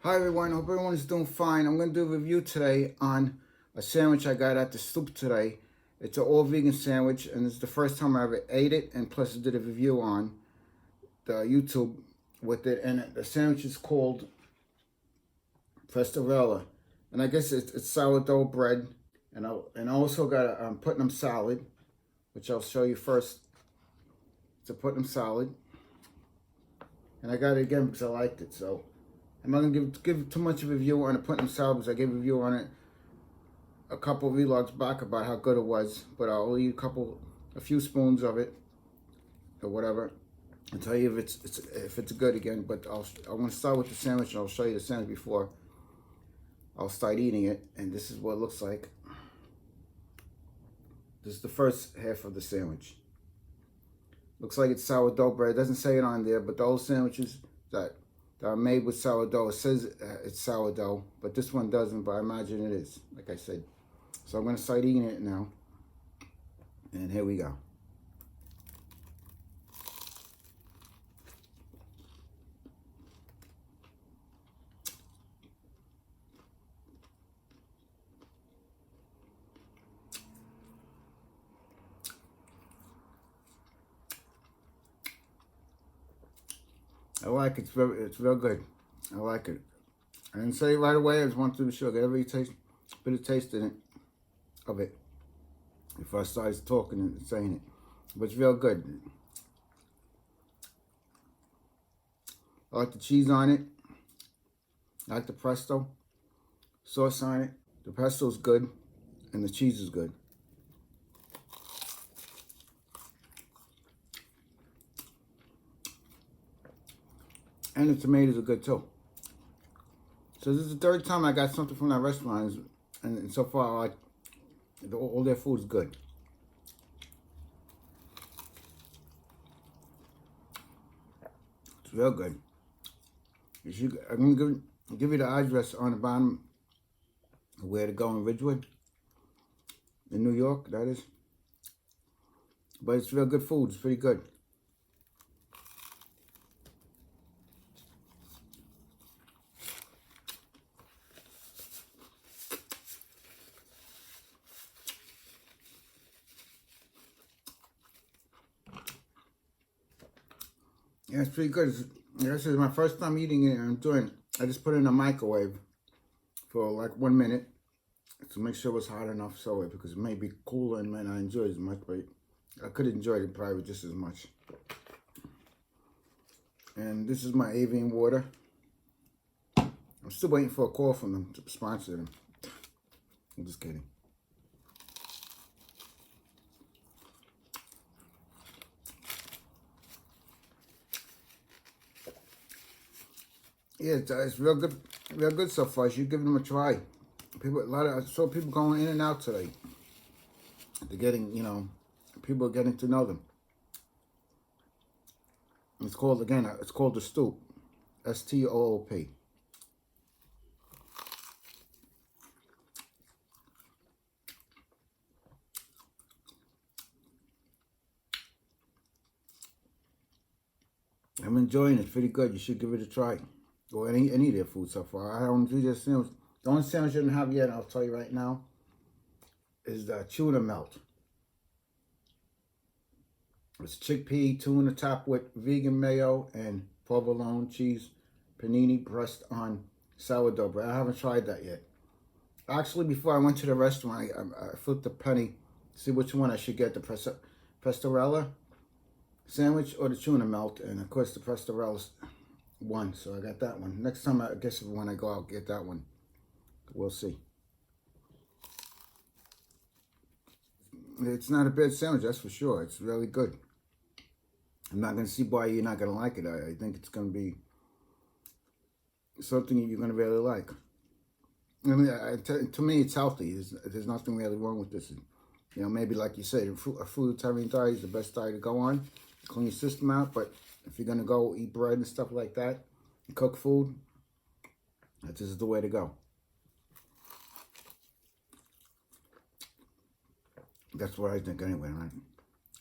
Hi everyone, hope everyone's doing fine. I'm going to do a review today on a sandwich I got at the Stoop today. It's an all vegan sandwich and it's the first time I ever ate it, and plus I did a review on the YouTube with it, and the sandwich is called Pestarella. And I guess it's sourdough bread, and I also got a Putnam salad, which I'll show you first. It's a Putnam salad, and I got it again because I liked it. So I'm not gonna give too much of a review on the Putnam salad because I gave a review on it a couple of vlogs back about how good it was, but I'll eat a few spoons of it or whatever and tell you if it's good again. But I want to start with the sandwich, and I'll show you the sandwich before I'll start eating it. And this is what it looks like. This is the first half of the sandwich. Looks like it's sourdough bread. It doesn't say it on there, but those sandwiches that are made with sourdough, it says it's sourdough, but this one doesn't, but I imagine it is, like I said. So I'm going to start eating it now. And here we go. I like it. It's real good. I like it. I didn't say it right away. I just wanted to be sure. Get every bit of taste in it, of it, before I started talking and saying it. But it's real good. I like the cheese on it. I like the pesto sauce on it. The pesto's good, and the cheese is good. And the tomatoes are good too. So this is the third time I got something from that restaurant, and so far I like all their food is good. It's real good. I'm gonna give you the address on the bottom of where to go in Ridgewood, in New York, that is. But it's real good food. It's pretty good. Yeah, it's pretty good. This is my first time eating it, and I just put it in a microwave for like 1 minute to make sure it was hot enough, so because it may be cooler and may not enjoy it as much, but I could enjoy it probably just as much. And this is my avian water. I'm still waiting for a call from them to sponsor them. I'm just kidding. Yeah, it's real good so far. You should give them a try. I saw people going in and out today. They're getting, people are getting to know them. It's called the Stoop, STOOP. I'm enjoying it. It's pretty good. You should give it a try. Or any of their food so far. I don't do this sandwich. The only sandwich I didn't have yet, I'll tell you right now, is the tuna melt. It's chickpea tuna topped with vegan mayo and provolone cheese, panini pressed on sourdough bread. I haven't tried that yet. Actually, before I went to the restaurant, I flipped a penny to see which one I should get, the Pestarella sandwich or the tuna melt, and of course the Pestarella won, so I got that one. Next time, I guess when I go, I'll get that one. We'll see. It's not a bad sandwich, that's for sure. It's really good. I'm not going to see why you're not going to like it. I think it's going to be something you're going to really like. I mean, to me, it's healthy. There's nothing really wrong with this. Maybe like you said, a fruitarian diet is the best diet to go on. Clean your system out, but if you're going to go eat bread and stuff like that, and cook food, this is the way to go. That's what I think anyway, right?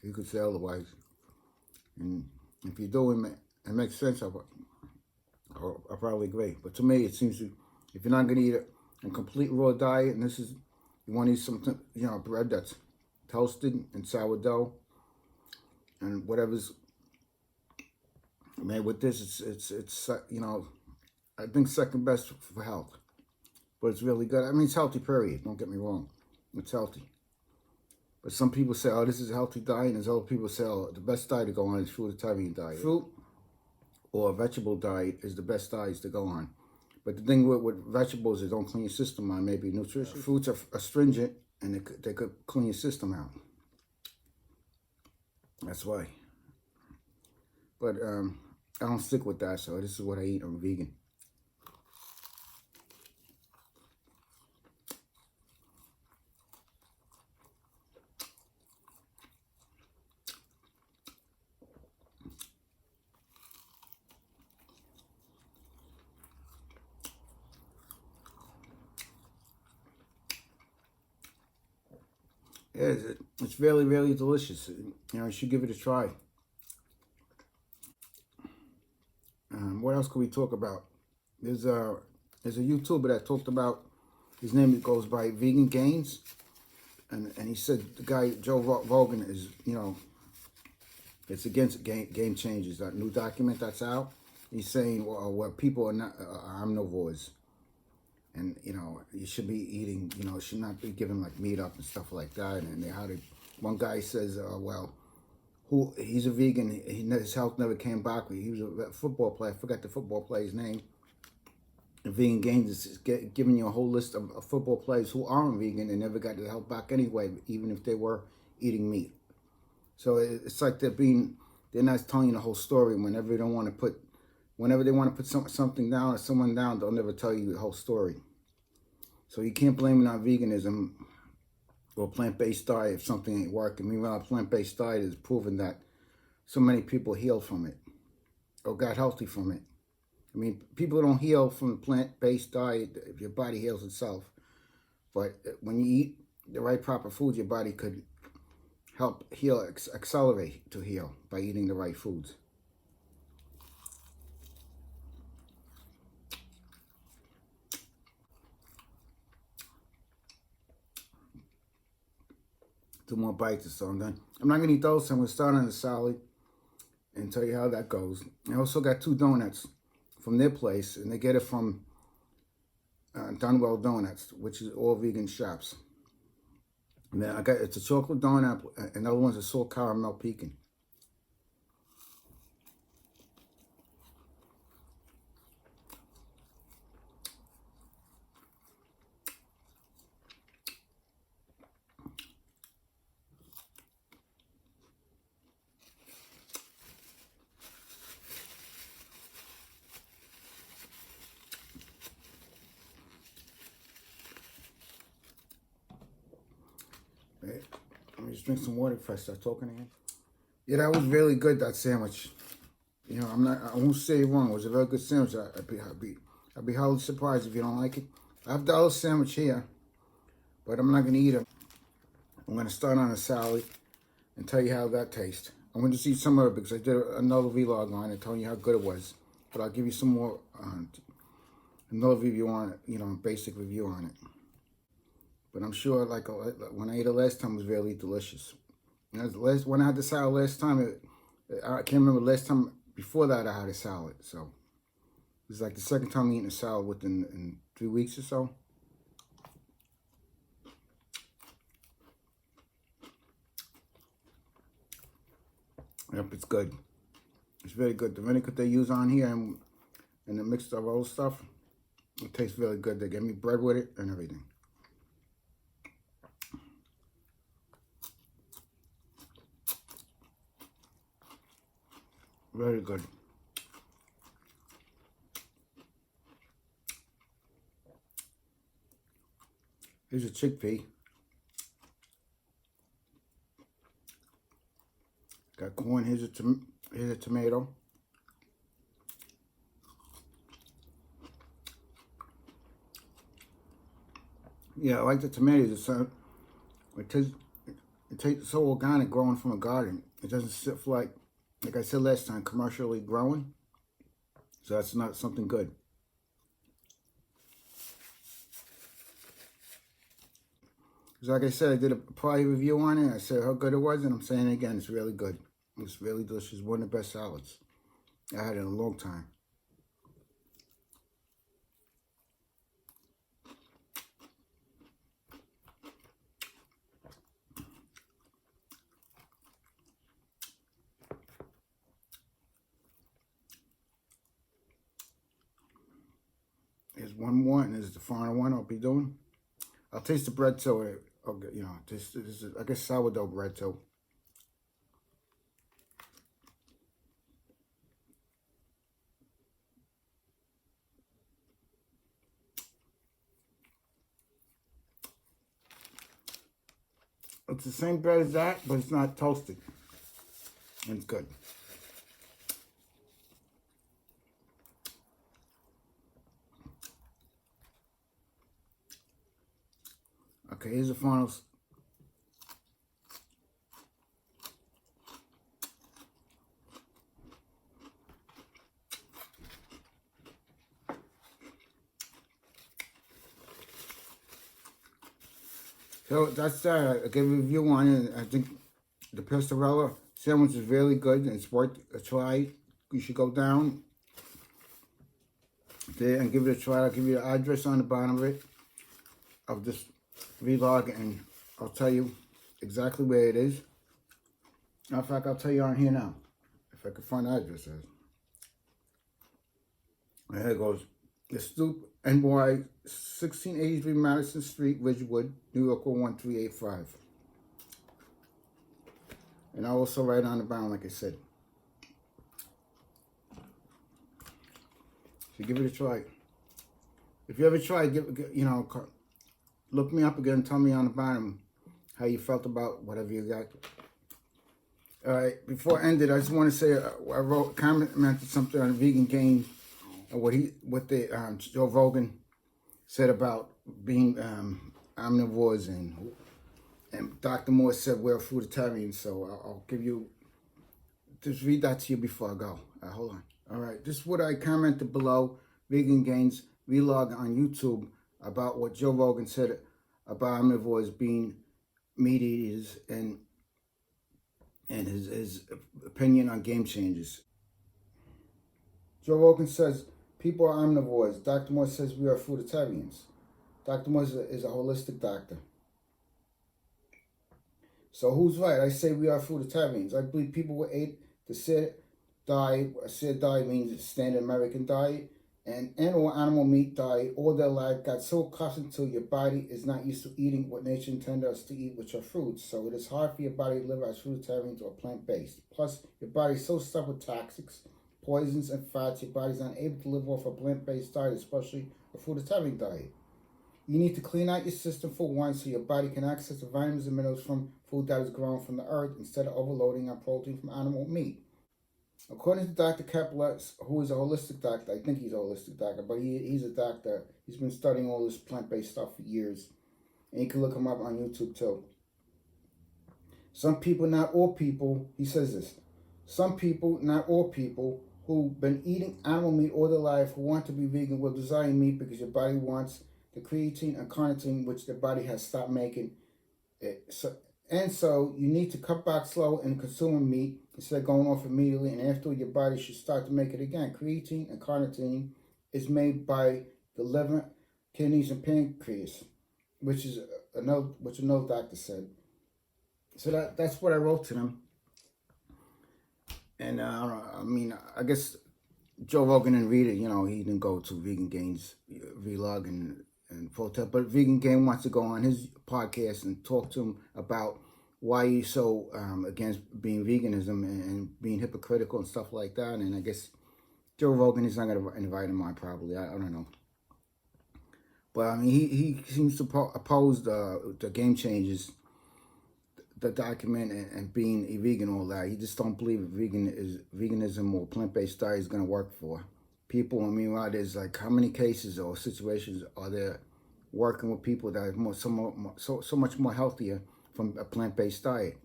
You could say otherwise. And if you do, it makes sense of I probably agree. But to me, it seems to, if you're not going to eat a complete raw diet, and this is, you want to eat something, bread that's toasted and sourdough, and whatever's made with this, it's I think second best for health. But it's really good. I mean, it's healthy, period. Don't get me wrong. It's healthy. But some people say, oh, this is a healthy diet. And there's other people say, oh, the best diet to go on is fruitarian diet. Fruit or a vegetable diet is the best diets to go on. But the thing with vegetables is don't clean your system out. Maybe nutrition. Fruits are astringent, and they could clean your system out. That's why. But I don't stick with that, so this is what I eat. I'm vegan. Yeah, it's really, really delicious. You should give it a try. What else could we talk about? There's a YouTuber that talked about, his name goes by Vegan Gains, and he said the guy Joe Rogan is, it's against game changers. That new document that's out, he's saying, well people are not omnivores, and you should be eating, should not be giving like meat up and stuff like that. And one guy says, well, he's a vegan. His health never came back. He was a football player. I forgot the football player's name. The Vegan Gains is giving you a whole list of football players who aren't vegan and never got their health back anyway, even if they were eating meat. So it's like they're not telling you the whole story. Whenever they want to put something down or someone down, they'll never tell you the whole story. So you can't blame it on veganism or plant-based diet if something ain't working. Meanwhile, plant-based diet is proven that so many people heal from it or got healthy from it. I mean, people don't heal from the plant-based diet if your body heals itself. But when you eat the right proper foods, your body could help heal, accelerate to heal by eating the right foods. Two more bites, so I'm done. I'm not going to eat those, so I'm going to start on the salad and tell you how that goes. I also got 2 donuts from their place, and they get it from Dunwell Donuts, which is all vegan shops. And then it's a chocolate donut, and the other one's a salt caramel pecan. Right. Let me just drink some water before I start talking again. Yeah, that was really good, that sandwich. I won't say it wrong. It was a very good sandwich. I'd be highly surprised if you don't like it. I have the other sandwich here, but I'm not going to eat it. I'm going to start on a salad and tell you how that tastes. I'm going to see some of it because I did another vlog on it telling you how good it was. But I'll give you some more, another review on it, basic review on it. But I'm sure, like when I ate it last time, it was really delicious. When I had the salad last time, I can't remember last time before that I had a salad. So it was like the second time eating a salad within 3 weeks or so. Yep, it's good. It's very good. The vinegar they use on here and the mixed of all stuff, it tastes really good. They give me bread with it and everything. Very good. Here's a chickpea. Got corn. Here's a tomato. Yeah, I like the tomatoes. It tastes so organic, growing from a garden. It doesn't sit like I said last time, commercially grown. So that's not something good. Because like I said, I did a prior review on it. I said how good it was, and I'm saying it again, it's really good. It's really delicious. One of the best salads I had in a long time. Here's one more, and this is the final one I'll be doing. I'll taste the bread too. You know, this is, I guess, sourdough bread too. It's the same bread as that, but it's not toasted. And it's good. Okay, here's the finals. So that's that. I gave a review on it. I think the pastorella sandwich is really good, and it's worth a try. You should go down there and give it a try. I'll give you the address on the bottom of it, of this vlog, and I'll tell you exactly where it is. In fact, I'll tell you on here now, if I can find the address. And here it goes. The Stoop, NY, 1683 Madison Street, Ridgewood, New York 01385. And I'll also write on the bottom, like I said. So give it a try. If you ever try, you know, look me up again and tell me on the bottom how you felt about whatever you got. All right, before I end it, I just want to say I commented something on Vegan Gains, what Joe Rogan said about being omnivores, and Dr. Moore said we're fruitarians. So I'll give you, just read that to you before I go. Hold on. All right, this is what I commented below Vegan Gains vlog on YouTube about what Joe Rogan said about omnivores being meat eaters, and his opinion on Game Changers. Joe Rogan says people are omnivores. Dr. Moore says we are fruitarians. Dr. Moore is a holistic doctor. So who's right? I say we are fruitarians. I believe people were ate the SID diet. A SID diet means a standard American diet. And animal meat diet all their life got so accustomed to your body is not used to eating what nature intended us to eat, which are fruits. So it is hard for your body to live as fruitarians or plant-based. Plus, your body is so stuffed with toxics, poisons, and fats, your body's unable to live off a plant-based diet, especially a fruitarian diet. You need to clean out your system for one, so your body can access the vitamins and minerals from food that is grown from the earth instead of overloading on protein from animal meat. According to Dr. Kepler, who is a holistic doctor, I think he's a holistic doctor, but he's a doctor. He's been studying all this plant-based stuff for years. And you can look him up on YouTube too. Some people, not all people, he says this, some people, not all people, who've been eating animal meat all their life, who want to be vegan, will desire meat because your body wants the creatine and carnitine, which their body has stopped making. So you need to cut back slow in consuming meat instead of going off immediately, and after your body should start to make it again. Creatine and carnitine is made by the liver, kidneys, and pancreas, which another doctor said. So that's what I wrote to them. And I mean, I guess Joe Rogan didn't read it. You know, he didn't go to Vegan Gains vlog and Protest, but Vegan Game wants to go on his podcast and talk to him about why he's so against being veganism and being hypocritical and stuff like that. And I guess Joe Rogan is not going to invite him on, probably. I don't know. But I mean, he seems to oppose the Game Changers, the document, and being a vegan, all that. He just don't believe veganism or plant-based diet is going to work for people. I mean, there's like, how many cases or situations are there working with people that are so much more healthier from a plant-based diet?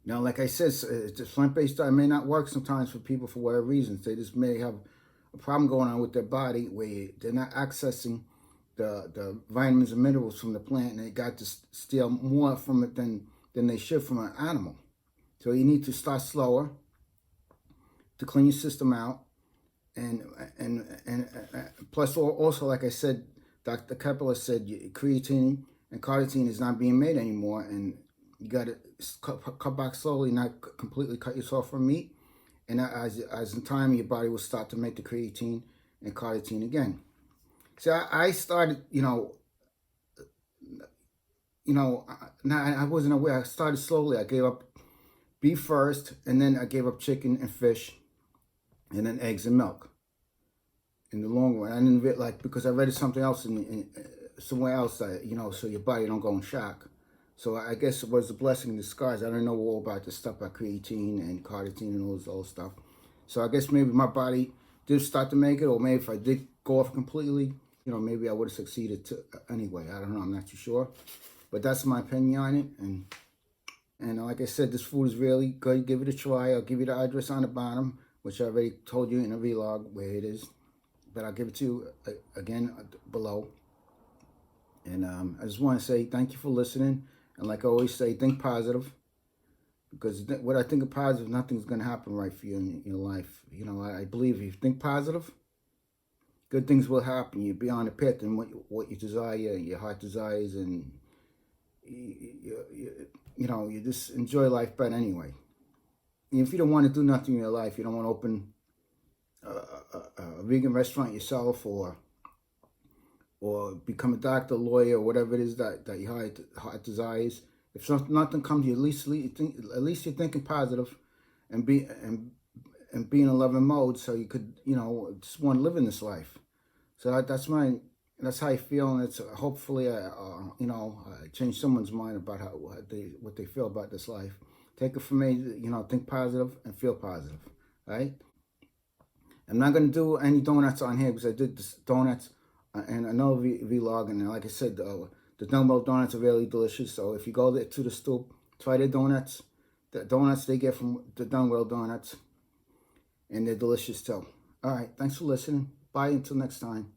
Now, like I said, the plant-based diet may not work sometimes for people for whatever reasons. They just may have a problem going on with their body where they're not accessing the vitamins and minerals from the plant, and they got to steal more from it than they should from an animal. So you need to start slower to clean your system out, and plus also, like I said, Dr. Kepler said creatine and carnitine is not being made anymore, and you got to cut back slowly, not completely cut yourself from meat. And as in time, your body will start to make the creatine and carnitine again. So I started, I wasn't aware. I started slowly. I gave up beef first, and then I gave up chicken and fish, and then eggs and milk. In the long run, I didn't because I read something else in somewhere else that so your body don't go in shock. So I guess it was a blessing in disguise. I don't know all about the stuff about creatine and carnitine and all this stuff. So I guess maybe my body did start to make it, or maybe if I did go off completely, maybe I would have succeeded anyway. I don't know. I'm not too sure. But that's my opinion on it. And like I said, this food is really good. Give it a try. I'll give you the address on the bottom, which I already told you in a vlog where it is. But I'll give it to you again below. And I just want to say thank you for listening. And like I always say, think positive. Because what I think of positive, nothing's going to happen right for you in your life. I believe if you think positive, good things will happen. You'll be on the path and what you desire, your heart desires, and you just enjoy life better anyway. And if you don't want to do nothing in your life, you don't want to open a vegan restaurant yourself, or become a doctor, lawyer, or whatever it is that your heart desires. If nothing comes to you, at least you're thinking positive, and be in a loving mode, so you could just want to live in this life. So that's how I feel, and it's hopefully I change someone's mind about what they feel about this life. Take it from me, think positive and feel positive. Right? I'm not going to do any donuts on here because I did this donuts and another vlog, and like I said, the dumbbell donuts are really delicious. So if you go there to the stoop, try their donuts. The donuts they get from the dumbbell donuts, and they're delicious too. All right, thanks for listening. Bye until next time.